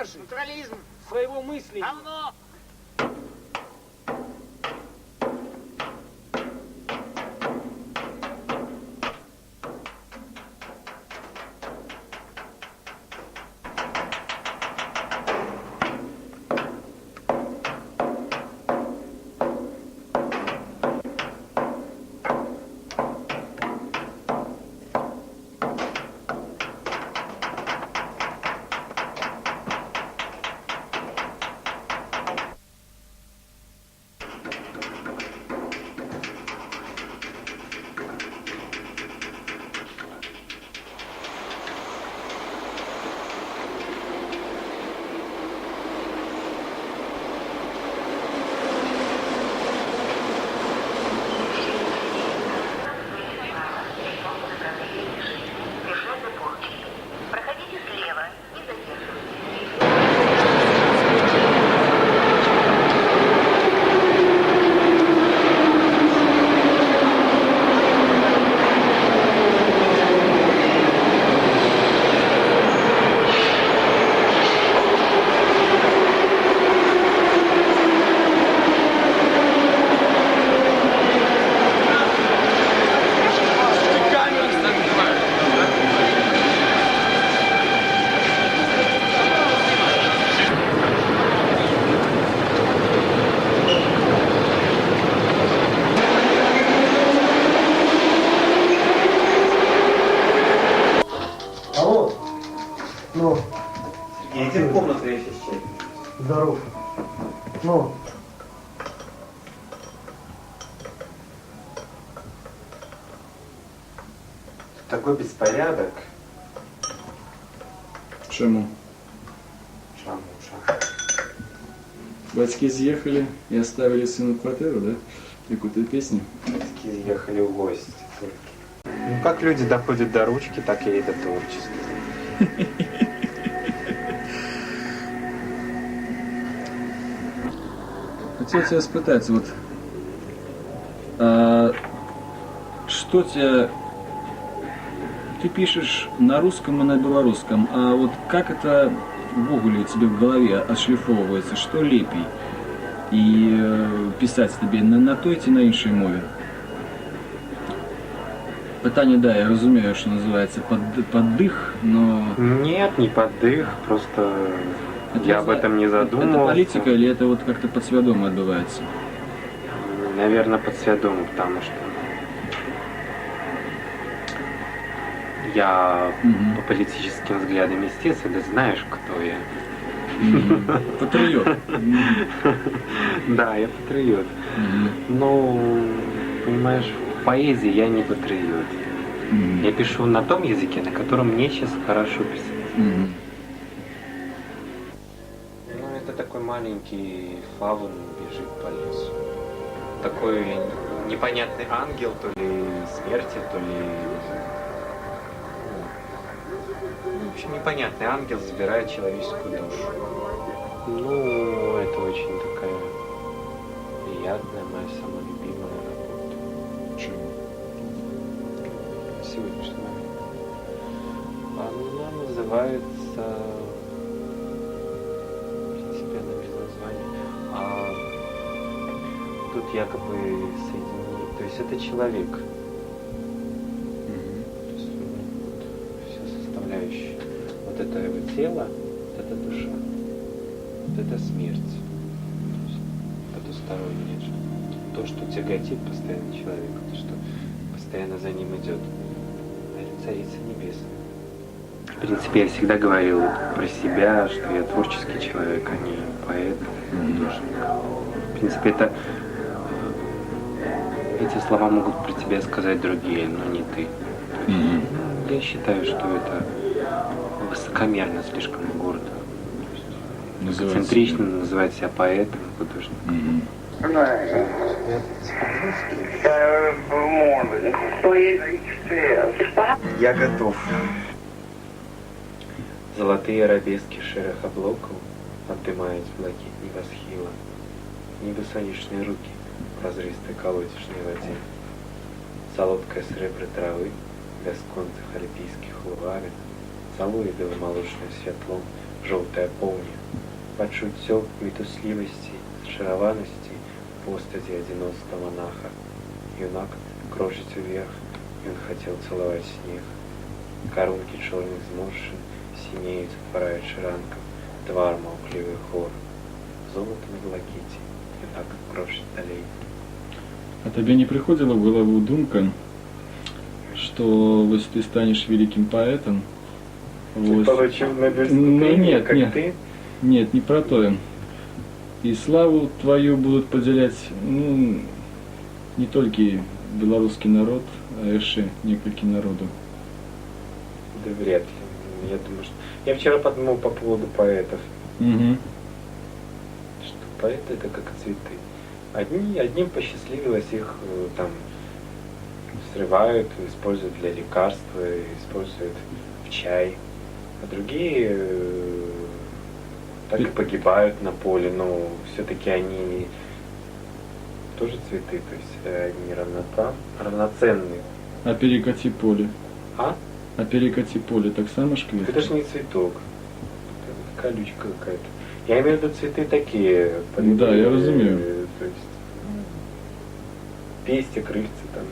держит. Натурализм. Своего мысли. Говно. Алло. Ну, Иди в комнату, я сейчас чай. здоров. Ну. Такой беспорядок. Чему? Шаму. Батьки съехали и оставили сыну квартиру, да? И какую-то песню. Батьки ехали в гости только. Ну как люди доходят до ручки, так и до творчества. Хотел тебя спытать, вот, что тебя, ты пишешь на русском и на белорусском, а вот как это в Гоголе у тебя в голове отшлифовывается, что лепей? І писати тобі не на той чи на іншій мові? Питання, да, я розумію, що називається поддых, но... Нет, не поддых, просто Это, я об этом не задумывался. Это политика или это вот как-то подсвядомо отбывается? Наверное, подсвядомо, потому что я по политическим взглядам, естественно, знаешь, кто я. Патриот. Да, я патриот. Но, понимаешь, в поэзии я не патриот. Я пишу на том языке, на котором мне сейчас хорошо писать. Ну, это такой маленький фавн бежит по лесу. Такой непонятный ангел, то ли смерти, то ли... Ну, в общем, непонятный ангел забирает человеческую душу. Ну, это очень такая приятная, моя самая любимая работа. Чего? Сегодняшний момент. Она называется... В принципе, она без названия. Тут якобы соединение... То есть это человек. То есть, вот, все составляющие. Вот это его тело, вот это душа. Вот это смерть. То есть потустороннее. То, что тяготит постоянно человека, то, что постоянно за ним идет. Это Царица Небесная. В принципе, я всегда говорил про себя, что я творческий человек, а не поэт, художник. В принципе, это эти слова могут про тебя сказать другие, но не ты. Я считаю, что это высокомерно, слишком гордо. Центрично называть себя поэтом, художником. Я готов. Золотые арабески шерых облоков отдымают в блакит небосхила. Ніби сонячные руки в разристой колодежной воде. Солодкая сребра травы, бесконцых альпийских лугарин, целуя беломолочным светлом жовтая поўня, пачуццё мітуслівасці, зачараванасці постаці адзіноцтва монаха. Юнак крочыць уверх, ён хацеў цалаваць снег. Карункі чорных зморшчын сінеюць, утвараючы ранкам твар маўклівых гор. Золото на блакіце, юнак крочыць далей. А тебе не приходила в голову думка, что вот ты станешь великим поэтом? Ты вот, получил Нобелевскую Ну, премию, нет, как нет. ты? Нет, не про то. И славу твою будут поделять, ну, не только белорусский народ, а еще несколько народов. Да вряд ли. Я думаю, что... Я вчера подумал по поводу поэтов. Угу. Что поэты это как цветы. Одним посчастливилось, их там срывают, используют для лекарства, используют в чай. А другие так и погибают на поле, но все-таки они тоже цветы, то есть они равноценные. А перекати поле. А? А перекати поле так само шквет? Это же не цветок. Это колючка какая-то. Я имею в виду цветы такие. Да, я разумею. То есть пестик, крыльца там.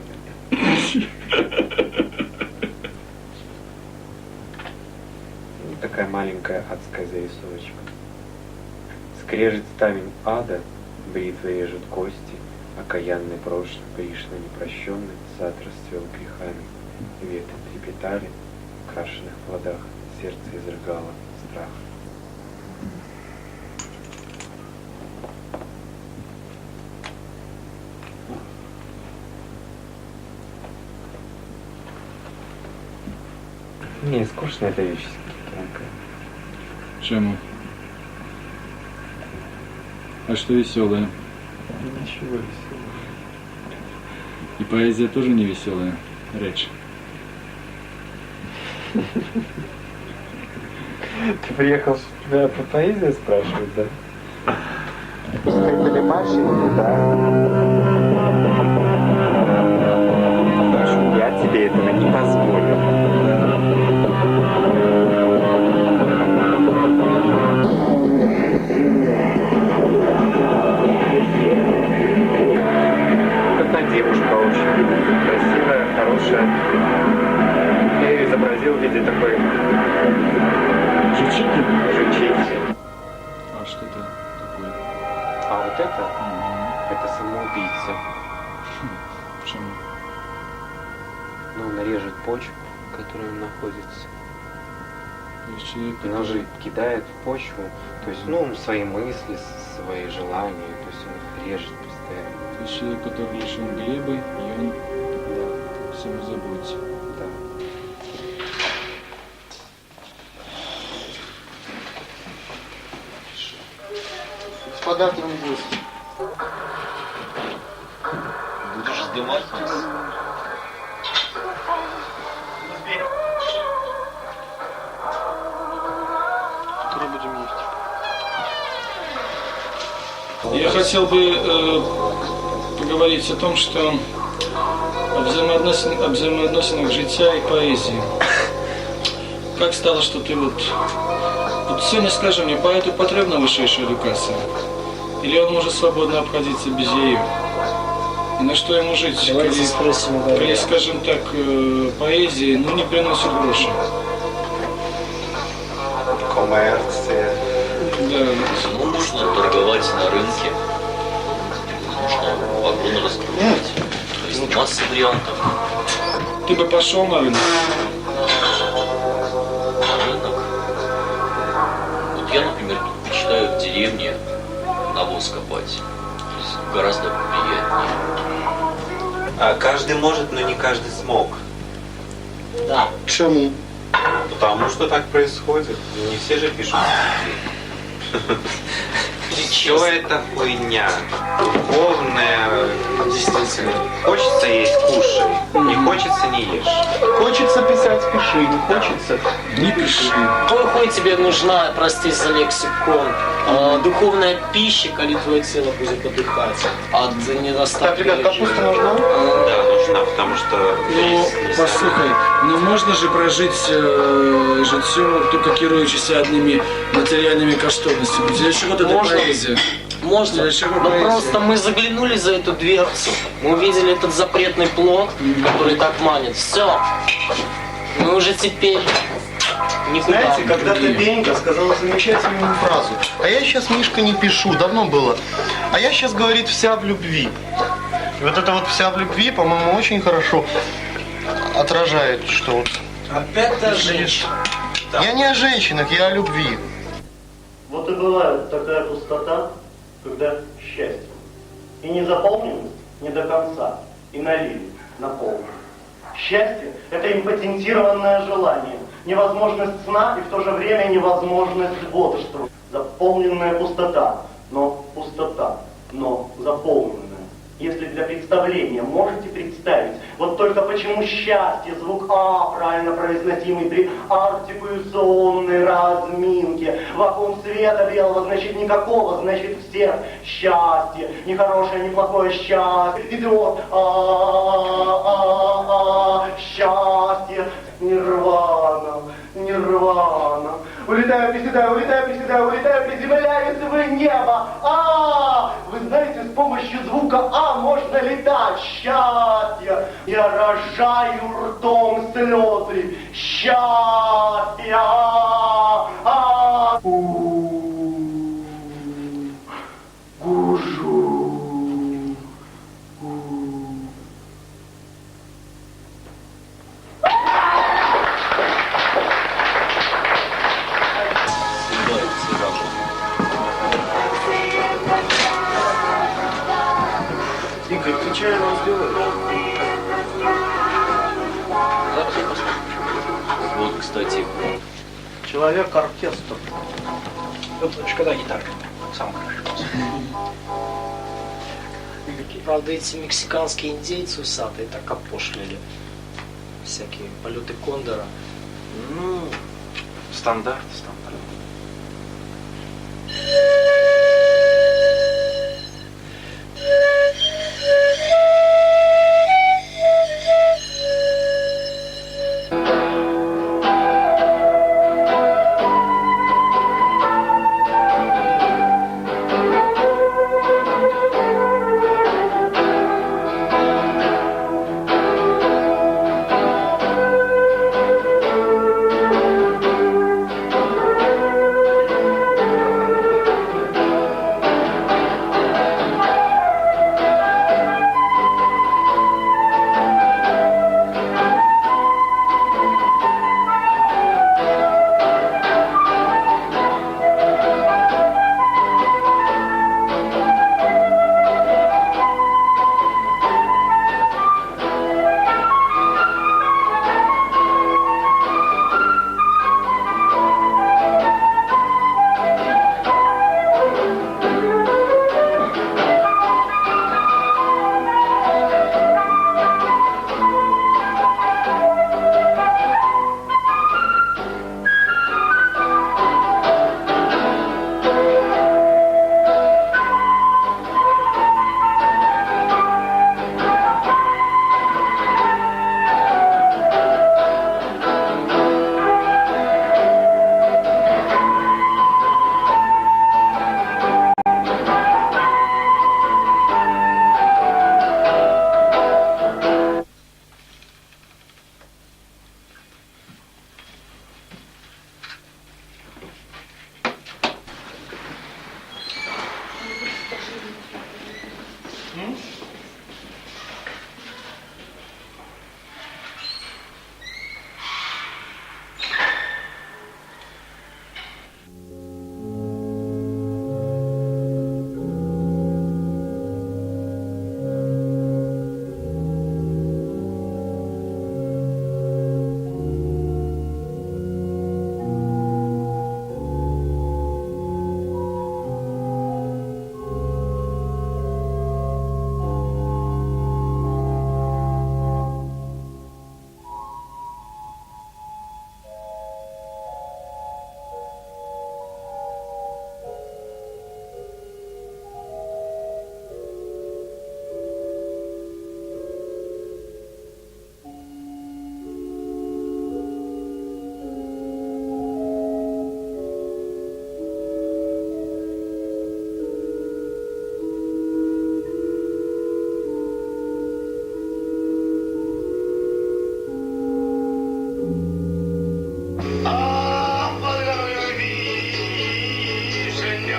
Ну, такая маленькая адская зарисовочка. Скрежет ставень ада, бритвы режут кости, окаянный прошлый, Кришна непрощенный, сад расцвел грехами. Ветви трепетали в крашенных плодах, сердце изрыгало страх. Не, скучная эта вещь. Чему? А что веселое? Ничего веселого. И поэзия тоже не веселая речь. Ты приехал, тебя по поэзии спрашивают, да? Как Машина, да? Я тебе этого не позволю. Одна девушка очень красивая, хорошая. Я ее изобразил в виде такой Жучики? жучейки. А что это такое? А вот это самоубийца. Почему? Ну, он режет почву, в которой он находится. То есть человек, И ножи кидает в почву. То есть, ну, свои мысли, свои желания. То есть он их режет постоянно. то есть человек, который лишен глебы, и он Да, всему заботится. да. Господа трамбусты. Будешь сдымать нас? Скоро будем есть. Я хотел бы поговорить о том, что о взаимоотносинах життя и поэзии. Как стало, что ты вот сегодня, скажи мне, поэту потрібна вища едукація? Или он может свободно обходиться без ее? И на что ему жить, Давайте спросим у коли, скажем так, поэзии, ну, не приносит гроши? Коммерция. Да. Нужно торговать на рынке. Нужно вагон раскрутить. То есть масса вариантов. Ты бы пошел на рынок? На рынок. Вот я, например, предпочитаю в деревне навоз копать. То есть гораздо приятнее. А каждый может, но не каждый смог. Да. Чему? Потому что так происходит. Не все же пишут стихи. будет Все честно. это хуйня. Духовная. Действительно. Хочется есть, кушай. Не хочется, не ешь. Хочется писать, пиши. Не хочется, Не пиши. Твой хуй тебе нужна, прости за лексикон, духовная пища, коли твое тело будет отдыхать от недостатка. Так, ребят, капуста режима. нужна? Да, нужна, потому что... Ну, послухай, ну можна же прожить життя, тільки керуючися одними матеріальними коштовностями. Для чого тоді Можно. поезія? Можно, Для чего но поэзия? просто мы заглянули за эту дверцу, мы увидели этот запретный плод, который так манит. Все, мы уже теперь никуда. Знаете, когда-то Пенька сказала замечательную фразу. А я сейчас, Мишка, не пишу, давно было. А я сейчас, говорит, вся в любви. И вот это вот вся в любви, по-моему, очень хорошо отражает, что вот... Опять та женщина. Я не о женщинах, я о любви. Вот и бывает такая пустота, когда счастье. И не заполнено не до конца, и налили наполнено. Счастье – это импотентированное желание, невозможность сна и в то же время невозможность бодрствовать. Заполненная пустота, но заполненная. Если для представления можете представить, вот только почему счастье, звук А, правильно произносимый при артикуляционной разминке, вакуум света белого, значит никакого, значит всех счастье, ни хорошее, ни плохое счастье, идет счастье, нирвана, нирвана. Улетаю, приседаю, приземляюсь в небо. Вы знаете, с помощью звука А можно летать. Счастье. Я рожаю ртом слезы. Счастье. Гужу. Игорь, ты чай нам сделаешь? Зараз я посмотрю. Вот, кстати, Человек-оркестр. Когда гитарка? Сам хорошо. Правда, эти мексиканские индейцы усатые так опошлили. Всякие полеты кондора. Ну, Стандарт.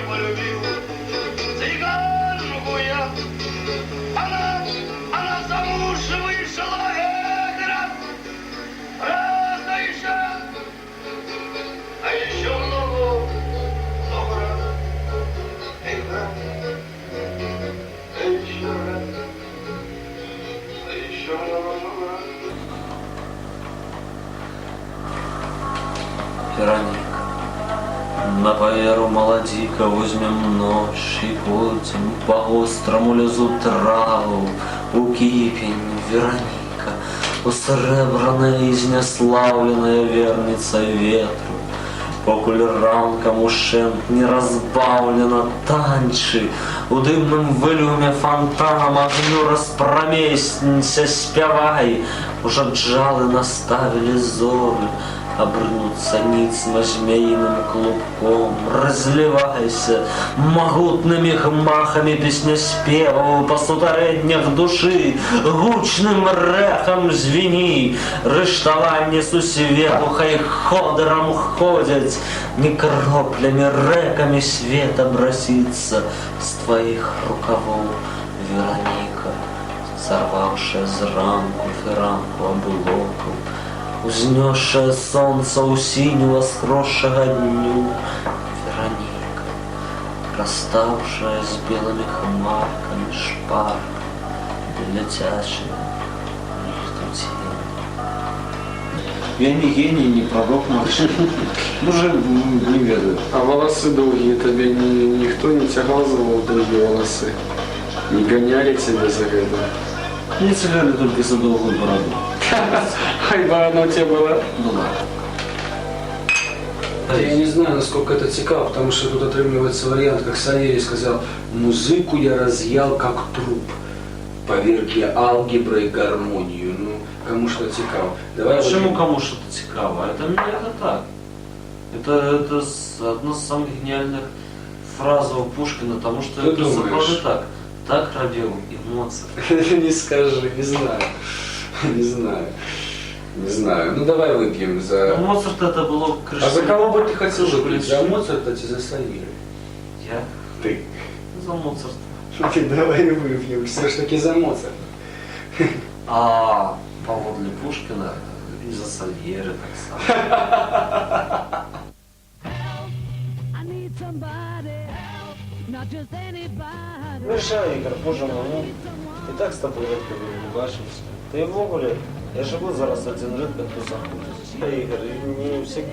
я полюбил цыганку я. Она замуж вышла, раз, а еще много раз, еще раз, а еще много раз. Вероника, на поверу молодика возьмем нож и пойдем по острому лезу траву. У кипень, Вероника, усребранная и знеславленная верница ветру. Покуль ранкам ушент не разбавлена танчи, у дымным вылюме фонтаном огню распромесься спявай. Уже джалы наставили зоры, обрнуться ницно змеиным клубком. Разливайся могутными махами песнеспевов по сутореднях души, гучным рехом звени. Рыштала су свету, хай ходором ходят, не кроплями, реками свет обрасится с твоих рукавов, Вероника, сорвавшая зранку фиранку облоком, узнесшее солнце у синего скросшего дню, Вероника, расставшая с белыми хмарками шпарка, летящая в тень. Я не гений, не пророк, уже не ведаю. А волосы долгие тебе никто не тягал за долгие волосы? Не гоняли тебя за это? Мне целяли только за долгую бороду. Ай, ба, она у тебя была? Ну да. Я не знаю, насколько это цікаво, потому что тут отрывается вариант, как Савелий сказал, музыку я разъял как труп, поверг я алгеброй гармонию. Ну, кому что цікаво. Давай Почему кому что-то цікаво? Это так. Это одна из самых гениальных фраз у Пушкина, потому что Ты это думаешь? правда так. Так робил и Моцарт. Не скажи, не знаю. Не знаю. Не знаю. Ну давай выпьем за... Ну, Моцарт это было А за кого бы ты хотел Крышевый выпить? лес. За Моцарта или за Сальери? Я? Ты. За Моцарта. Давай выпьем. Все ж таки за Моцарта. А поводле Пушкина и за Сальери так само. Решай, Игорь, боже мой, ну, і так з тобою рідко не бачимося. Та й ввогуле, я живу зараз один рідко тут знаходжусь. Та Ігор, і не всі,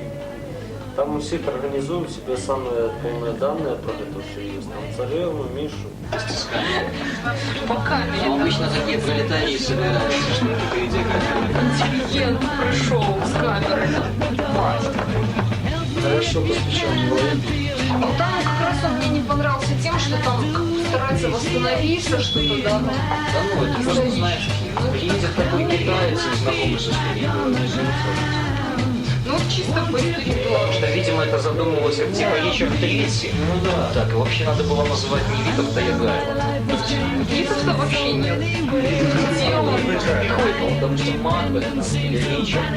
там у всіх організують себе самые полные данные про это, что есть. Там царевну, Мишу. Пока Ну, обычно такие пролетарии собираются, что впереди интеллигент пришел с камерой. Хорошо, посвящен. Ну там как раз он мне не понравился тем, что там старается восстановиться, что-то, да. Да ну, это просто, знаешь, приедет такой китаец, знакомый со Ну вот чисто по истории. Потому что, видимо, это задумывалось как типа Ричард III. Ну да. Так, и вообще надо было называть не Витовта Ягаева. Витовта вообще нет. Где он? Приходил, потому что Макбет или Ричард.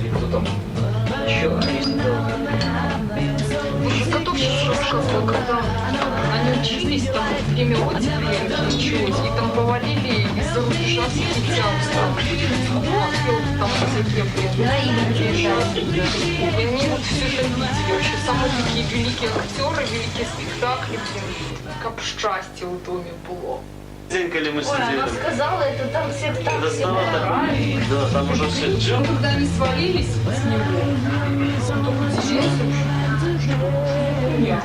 Или кто там еще? Котов сейчас рассказывал, когда они учились, там время оттепели началось, и там повалили из-за рубежа всяких тянства. Он пел там всякие преданные. И они вот все это видели. Вообще самые такие великие актеры, великие спектакли, блин. Как счастье у доме было. Зенькали мы сидели. Она сказала, это там все так Это все стало так. орали. Да, там уже все. Причем, когда они свалились с него, он только удивился. Нет.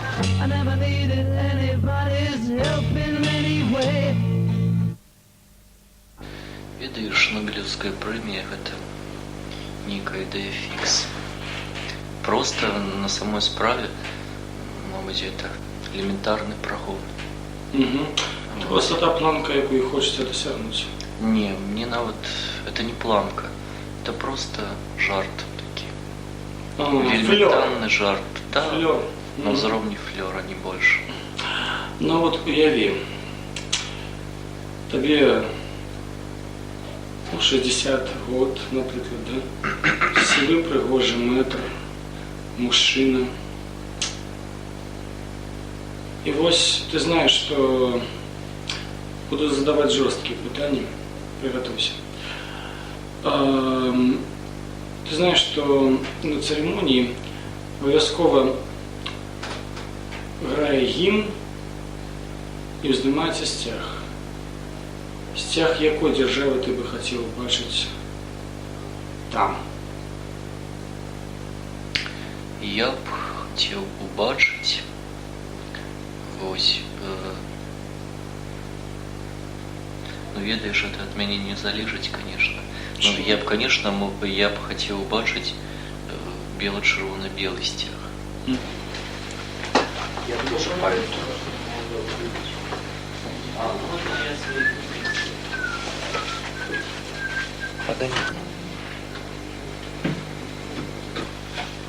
Видишь, Шнобелевская премия — это некая идея фикс. Просто на самой справе, мабуть, это элементарний проход. Угу. Просто та планка, яку і хочеться досягнути. Не, мне навод это не планка, это просто жарт такие. Элементарный жарт. Да, Флёр. на уровне флера, не больше. Ну от уяви, тобі 60 год, наприклад, да? Сіли пригожий метр, мужчина. І ось ти знаєш, що буду задавати жорсткі питання. Приготуйся. Ти знаєш, що на церемонії обов'язково грає гімн і вздимається стяг. Стяг якої держави ти би хотів бачити там? Я б хотів побачити ось, ну ведаешь, это от меня не залежить, конечно. Но я б, конечно, я б хотел убачить бело-червоно-белый стяг. Я тоже поэтому.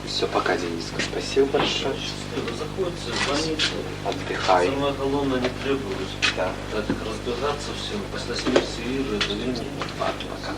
Все, пока, Дениска. Спасибо большое. Заходите, звоните. Отдыхай. Самое главное, не требовать. Да. Так разбираться всем. После смерти Иры это время. Пока.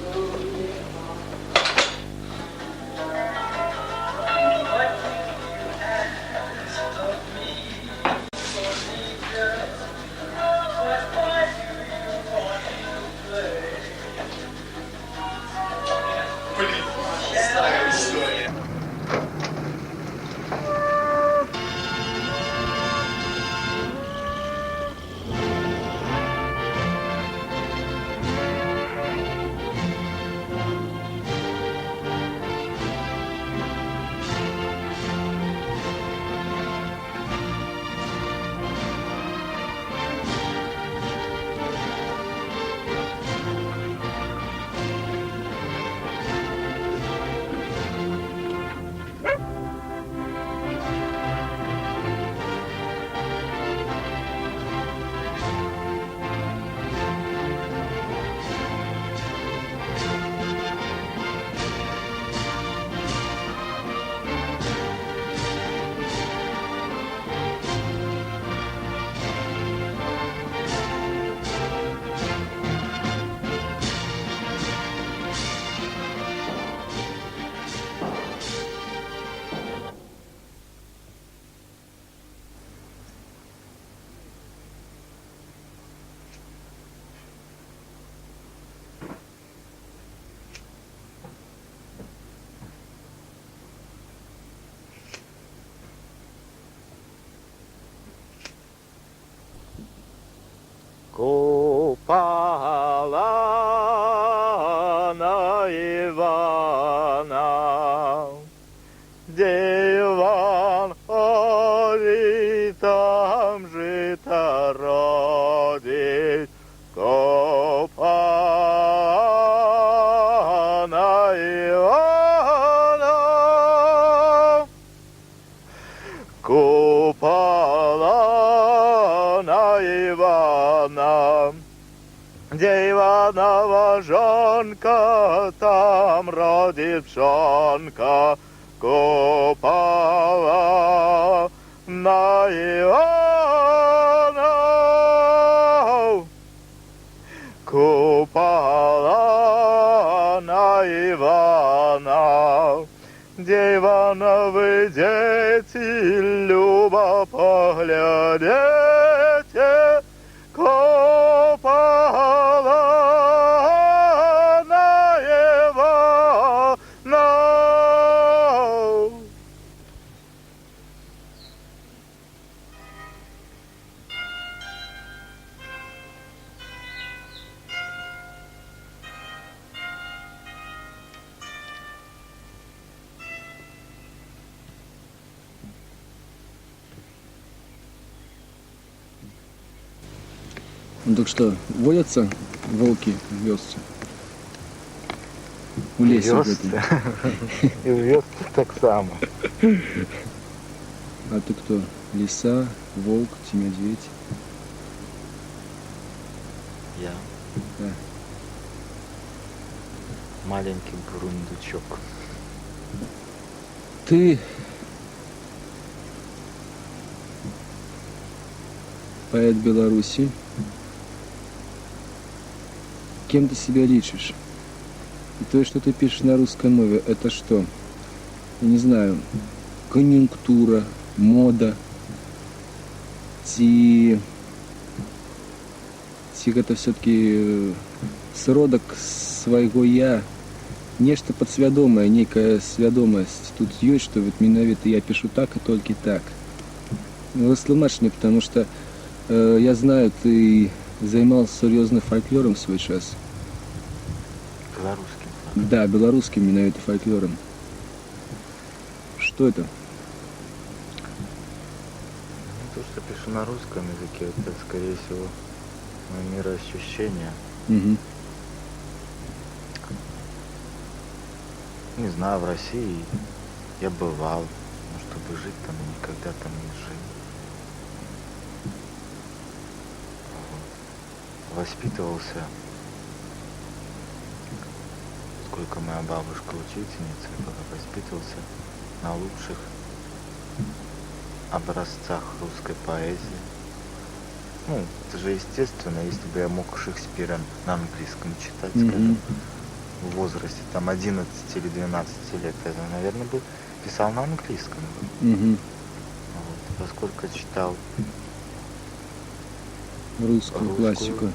Купала на Ивана, где Иван ходит, там жито родит. Купала на Ивана, купала на Ивана, где Иванова жонка, там родит пшонка. Купала на Ивана, купала на Ивана, где Ивановы дети, любо поглядите. Купала на Ивана. Ну так что, водятся волки в Вёсце? У лесе Вёсце? И в Вёсце так само. А ты кто? Лиса, волк, ты медведь? Я. Да. Маленький бурундучок. Ты поэт Беларуси. Кем ты себя лечишь? И то, что ты пишешь на русской мове, это что? Я не знаю, конъюнктура, мода. ці гэта все-таки сродак свайго я, нешта падсвядомае, нейкая свядомасць тут ёсць, што вот менавіта я пишу так и только так. Растлумачь мне, потому что я знаю, ты займался серьезно фольклором в свой час. Белорусским. Да, белорусским менавіта фольклором. Что это? То, что пишу на русском языке, это, скорее всего, мое мироощущение. Угу. Не знаю, в России я бывал, но чтобы жить там, никогда там не жил. Воспитывался, сколько моя бабушка учительница была, воспитывался на лучших образцах русской поэзии. Ну, это же естественно, если бы я мог Шекспира на английском читать, скажем, в возрасте там 11 или 12 лет, я, наверное, бы писал на английском. Вот. Поскольку читал русскую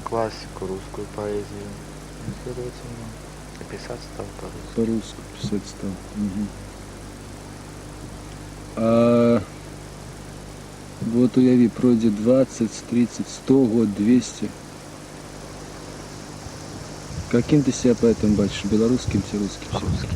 классику, русскую поэзию, следовательно, и писать стал по-русски. По-русски писать стал. А вот уяви, пройдет 20, 30, 100 год, 200. Каким ты себя поэтому бачишь? Белорусским или русским? Русским.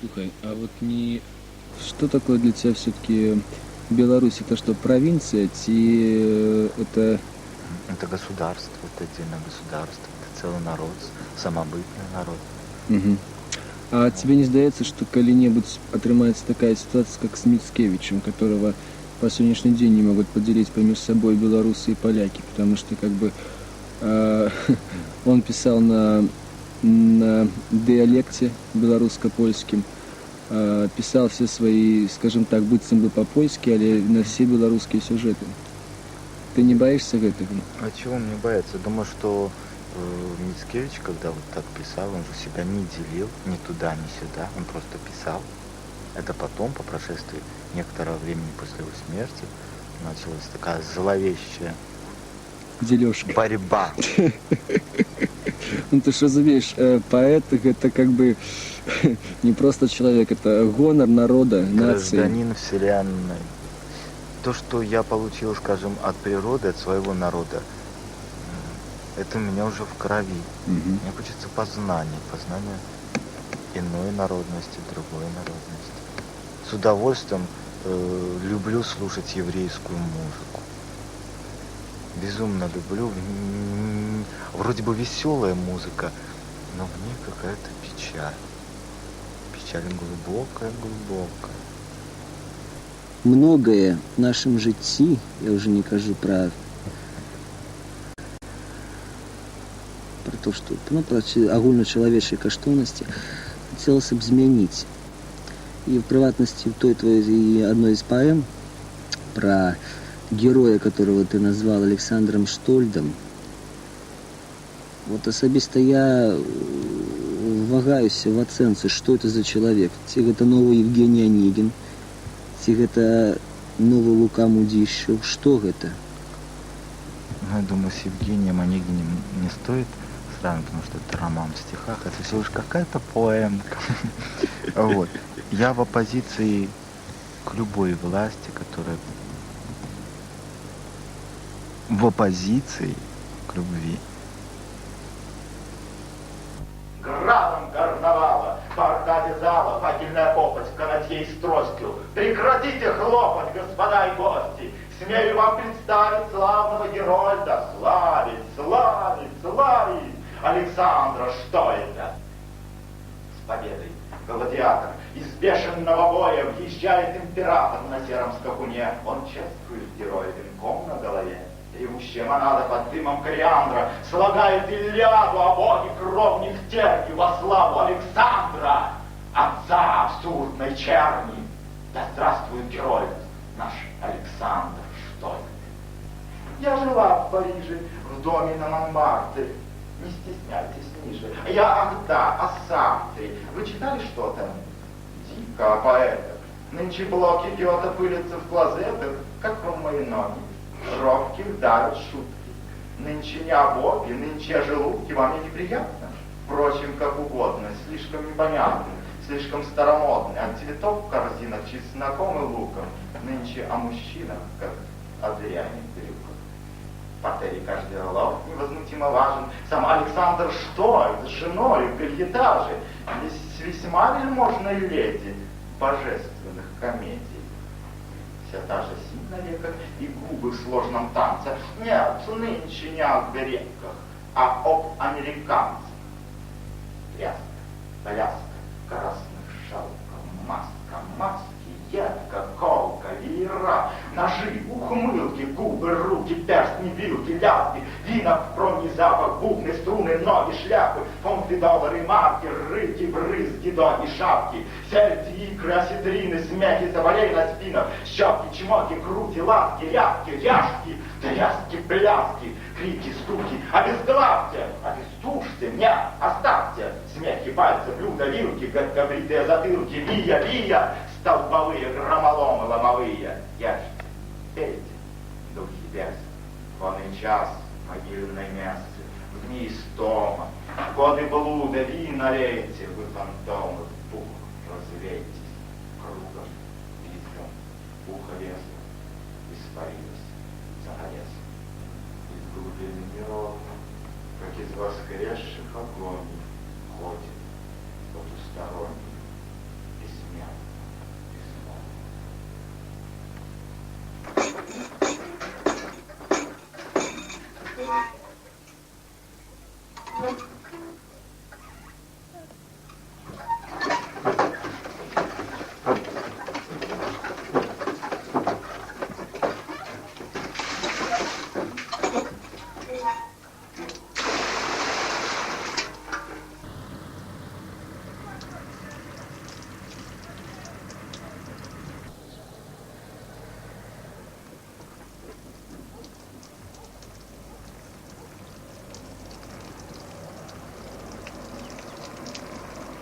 Слушай, а вот не... Что такое для тебя все-таки Беларусь? Это что, провинция? Это... Это государство, это отдельное государство, это целый народ, самобытный народ. Угу. А тебе не здаецца, што калі-небудзь атрымаецца такая ситуация, как с Мицкевичем, которого по сегодняшний день не могут поделить поміж собой белорусы и поляки, потому что как бы он писал на диалекте белорусско-польским, писал все свои, скажем так, быццам бы по-польски, але на все белорусские сюжеты. Ты не боишься этого? А чего мне бояться? Думаю, что Мицкевич, когда вот так писал, он же себя не делил ни туда, ни сюда, он просто писал. Это потом, по прошествии некоторого времени после его смерти, началась такая зловещая дележка. Борьба. Ну ты что разумеешь, поэт это как бы не просто человек, это гонор народа, нации. Гражданин вселенной. То, что я получил, скажем, от природы, от своего народа, это у меня уже в крови. Мне хочется познания иной народности, другой народности. С удовольствием люблю слушать еврейскую музыку. Безумно люблю. Вроде бы веселая музыка, но в ней какая-то печаль. Печаль глубокая. Многое в нашем житті, я уже не кажу про то, что, про агульначалавечыя каштоўнасці, хотелось бы змяніць. И в приватности в той твоей одной из поэм про героя, которого ты назвал Александром Штольдом, вот особисто я вагаюся в ацэнцы, что это за человек. Ці гэта новый Евгений Онегин, ці гэта новый Лука Мудищев, что это? Ну, я думаю, с Евгением Онегиным не стоит сравнивать, потому что это роман в стихах, это всего лишь какая-то поэмка. Вот. Я в оппозиции к любой власти, которая в оппозиции к любви. Градом горновала, по аркаде зала, факельная попасть, канатьей с тростью. Прекратите хлопать, господа и гости! С смею вам представить славного Герольда. Славить, славить, славить Александра Штойля. С победой гладиатор из бешеного боя въезжает император на сером скакуне. Он чествует героя венком на голове. Ревущая монада под дымом кориандра слагает Илиаду о боге кровных терний во славу Александра, отца абсурдной черни. Да здравствует герой наш Александр Штойл. Я жила в Париже, в доме на Монмартре. Не стесняйтесь ниже. Ах да, о Сартре. Вы читали что-то? Дико о поэтах. Нынче блоки Гёте пылятся в клозетах, как вам мои ноги. Робких дарят шутки. Нынче не о Боге, нынче о желудке. Вам не неприятно? Впрочем, как угодно, слишком непонятно, слишком старомодный. От цветов в корзинах, чесноком и луком. Нынче о мужчинах, как о дряни в брюках. В портере каждый лов невозмутимо важен. Сам Александр Штойл с женой в бельетаже. Есть весьма вельможной леди божественных комедий. Вся та же синь на веках и губы в сложном танце. Нет, нынче не о греках, а об американцах. Тряска, пляска, красных шелков, маска, маски, едко, колка, веера, ножи, ухмылки, губы, руки, перстни, вилки, лязги, вина, промни, запах, бубны, струны, ноги, шляпы, фунты, доллары, марки, рыки, брызги, доги, шапки, сельди, икры, осетрины, смехи, заболей на спинах, щеки, чмоки, крути, ласки, рябки, ряжки, тряски, пляски, крики, стуки, обезглавьте, обестужьте, не, оставьте, смехи, пальцы, блюда, вилки, габритые затылки, вия, вия, столбовые, громоломы, ломовые, ешьте, пейте, духи без, вон и час могильной мессы, в дни истома, годы блуда, вина лейте, вы фантомы, в пух развейтесь, кругом, визгом, ухо леса, испарилось, загорелось. Из глубины неровно, как из воскресших огоней, ходит потусторонний, бессмертный.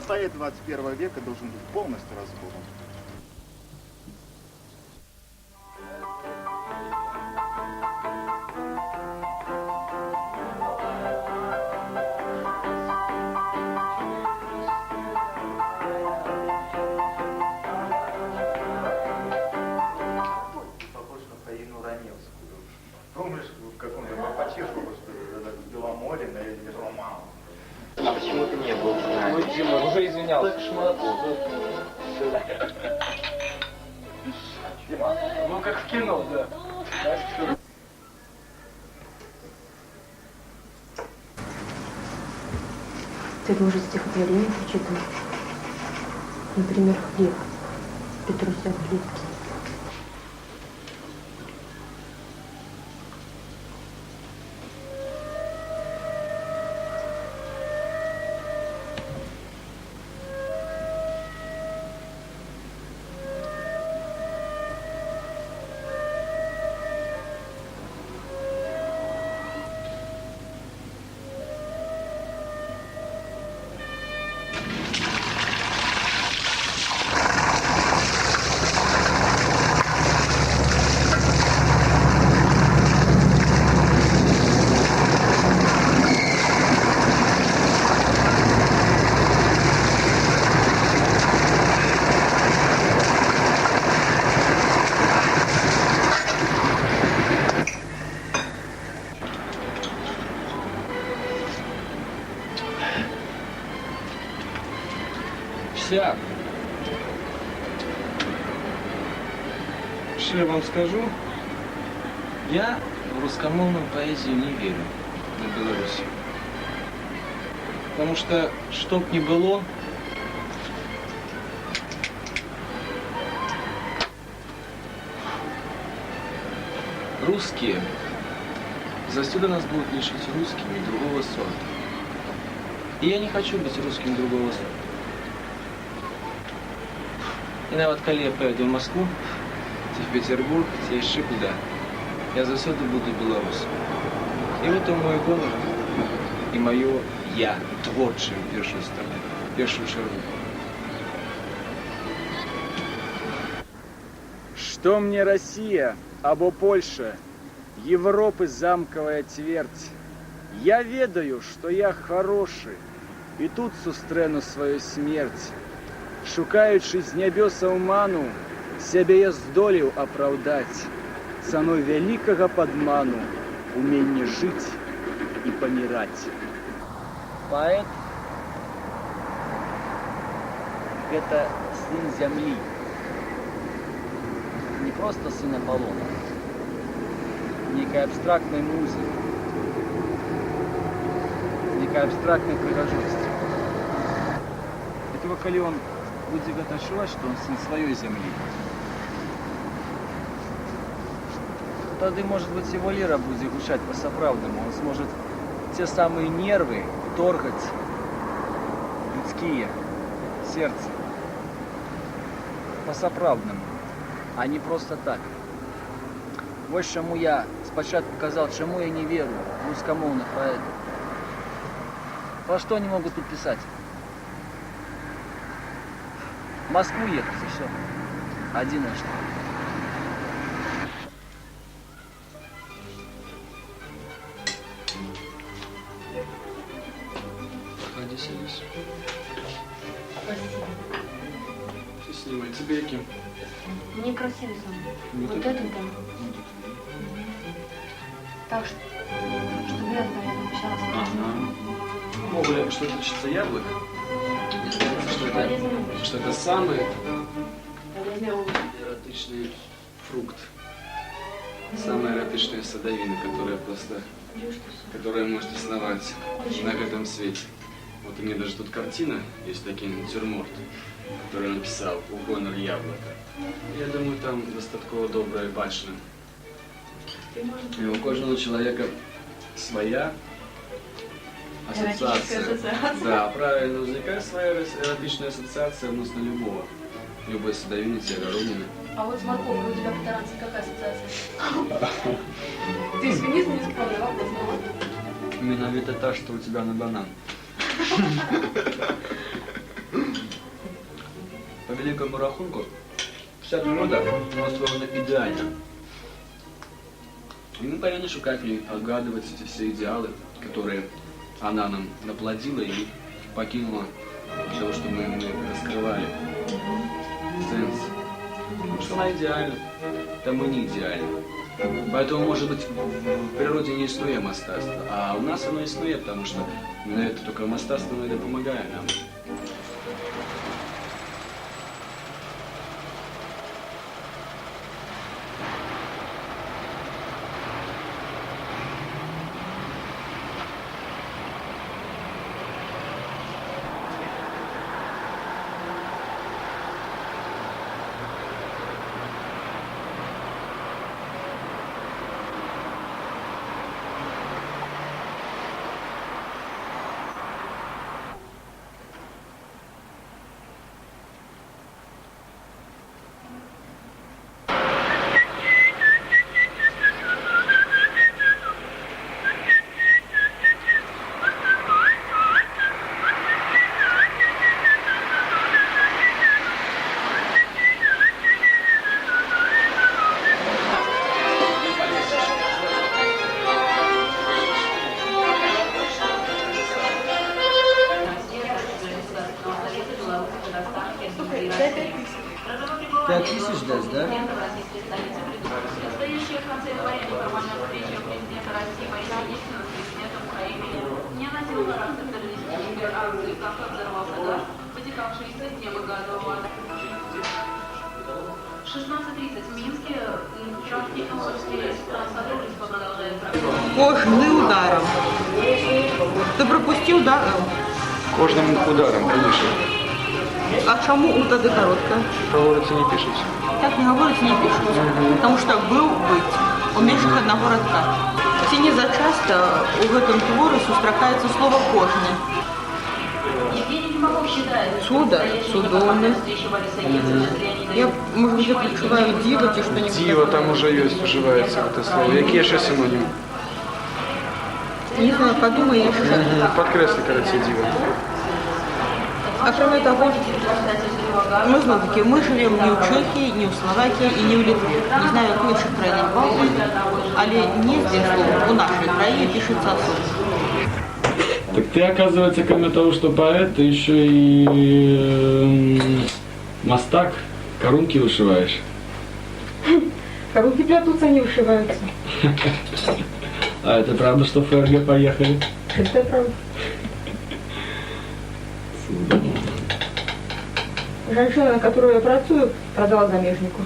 Поэт 21 века должен быть полностью разбором. Похож на Фаину Раневскую. Помнишь, в каком-то Папачешку, что ли, Беломорина или Роман? А почему ты не был? Ой, Дима, уже извинялся. Так шмату. Дима, ну как в кино, да. Ты, может, стихотворение прочитать? Например, «Хлеб» Петруся Хлебки. Сяк. Что я вам скажу? Я в русскомовную поэзию не верю на Беларуси. Потому что, что б ни было, русские, засюда нас будут лишить русскими другого сорта. И я не хочу быть русским другого сорта. И нават коли я поеду в Москву, ці в Петербург, ці яшчэ куда, я засюды буду беларусам. І вот мой гонор і маё я, творчае ў першую чаргу. Что мне Россия, або Польша, Европы замковая твердь? Я ведаю, что я хороший, и тут сустрэну свою смерть. Шукаючы з нябёса ману, сябе я здолеў апраўдаць цаной вялікага падману, уменне жыць і паміраць. Поэт – это сын земли, не просто сын Аполлона, некой абстрактной музы, некой абстрактной пригожости. Этого, коли он будет отчувать, что он сын своей земли, тогда, может быть, его лира будет гучать по-соправдному, он сможет те самые нервы торгать людские, сердце, по-соправдному, а не просто так. Вот чему я спочатку сказал, чему я не верю в русскомовных поэтов. По что они могут тут писать? В Москву ехать и все. Один на что. Проходи, садись. Спасибо. Все снимай. Тебе каким? Мне красивый сон. Вот Вот это? это да. Так что, чтобы я рядом общалась. Ага. Могли, что это чисто яблоко? Что это самый эротичный фрукт. Самая эротичная садовина, которая может основать на этом свете. Вот у меня даже тут картина, есть такой натюрморт, который я написал «У гонор яблока». Я думаю, там достаточно доброе и бачно. И у каждого человека своя ассоциация. Да, правильно, возникает своя эротичная ассоциация относно любой садовины, огородины. А вот с морковкой у тебя по таранце какая ассоциация? Ты извини за нескромный вопрос, но... Именно это та, что у тебя на банан. По великому рахунку, вся природа устроена идеально. И мы повинны шукать в ней, отгадывать эти все идеалы, которые она нам наплодила и покинула для того, чтобы мы раскрывали сенс. Потому что она идеальна, то мы не идеальны. Поэтому, может быть, в природе не існує мастацтва, а у нас оно існує, потому что на это только мастацтво и помогает нам. Предстоящая в конце января неформальная встреча президента России Моисея Ельцина с президентом Украины не носила характер террористической акции, как взорвался газ, вытекавший из системы газового. 16:30 в Минске транспортный рейс Кожным ударом. Ты пропустил, да? Кожним ударом, конечно. А чому у тоді коротка? Говориться не пишеться. Так не говорить, не пишется. Потому что был быть у менших одного радка. Ці не зачасто у гэтым творы сустракаецца слово кожны. Евгений Тимаков считает, Чудо, судомны. Я, может быть, відчуваю диво, ті, що не Диво там уже есть, уживается это слово. Який ще синонім? Не знаю, подумай, я ще. Подкресли, короче, диво. А кроме того, мы знаки, мы живем не в Чехии, не в Словакии и не в Литве. Не знаю, в інших країнах Балтії, але не здесь слово, у нашей краине пишется особо. Так ты, оказывается, кроме того, что поэт, ты еще и мастак, корунки вышиваешь. Коруки плетутся, не вышиваются. А это правда, что в ФРГ поехали? Это правда. Женщина, на которую я працую, продала замежнику.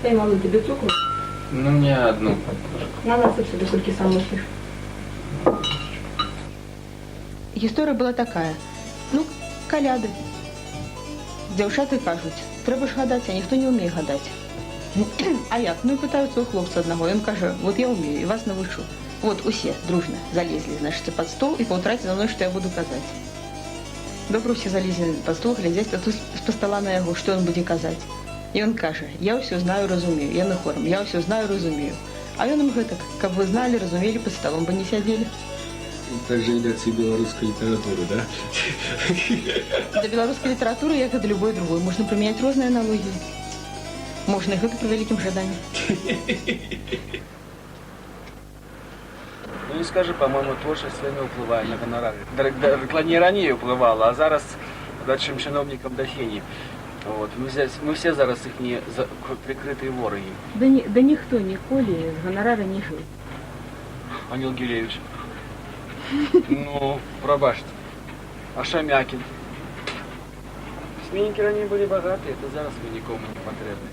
Эй, малый, тебе цукру? Ну, не одну. На насыпь себе, сколько сам мыслишь. Історія була така. Ну, каляди. Дівчата кажуть, треба ж гадати, а ніхто не вміє гадати. А як? Ну і питаються у хлопця одного. Він каже, от я вмію і вас навчу. От усі дружно залізли, значить, під стол і поутрайте за мною, що я буду казати. Добре, всі залізли під стол, глядять, а тут з стола на його, що він буде казати. І він каже, я все знаю, розумію. Я не хором, я все знаю, розумію. А він їм так, як ви знали, розуміли, під столом би не сиділи. Так же едят всю белорусскую литературу, да? До белорусской литературы, як и до любой другой, можно применять разные аналогии. Можно их это при великим жадании. Ну не скажи, по-моему, творчество не впливає на гонорари. Не ранее впливало, а зараз дальшим чиновникам до фені. От. Ми всі зараз їхні прикриті вороги. Да ніхто ніколи з гонорара не жив. Анил Гилевич. Ну, пробачьте. А Шамякин? Сменники ранее были богатые, это зараз мы никому не потребны.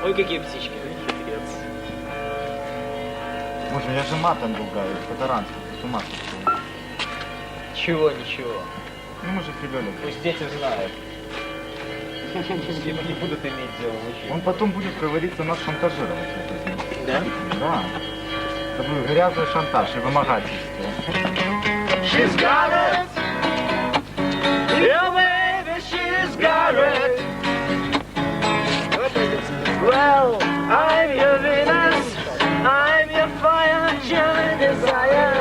Ой, какие птички, хитрец. Боже, я же матом ругаю, по-тарански, с ума сошел. Ничего, ничего. Ну мы же ребенок. Пусть дети знают. Если не будут иметь дело вообще. Он потом будет, как говорится, нас шантажировать. Да? Да. Это будет грязный шантаж и вымогательство. She's got it. Yeah, baby, she's got it. Well, I'm your Venus. I'm your fire, your desire.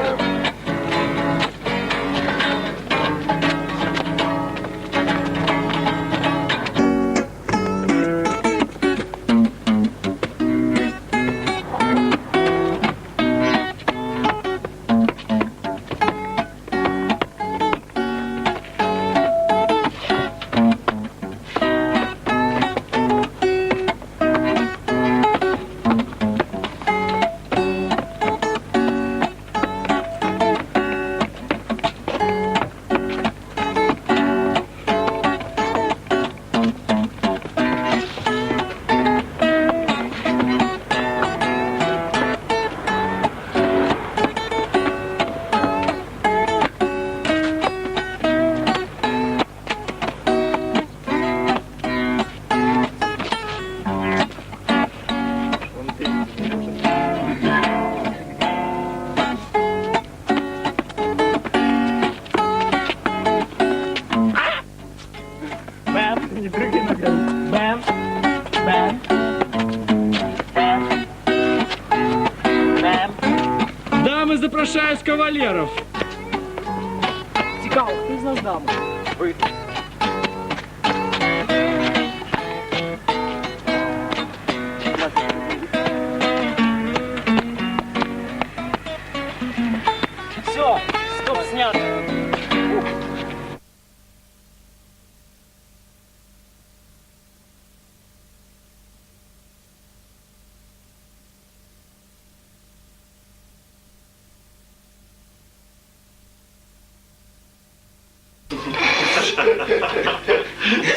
Дамы, запрошаю кавалеров. Цікаво, хто з нас дама? Ви. Все, стоп, снято.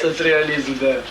Соцреализм, да.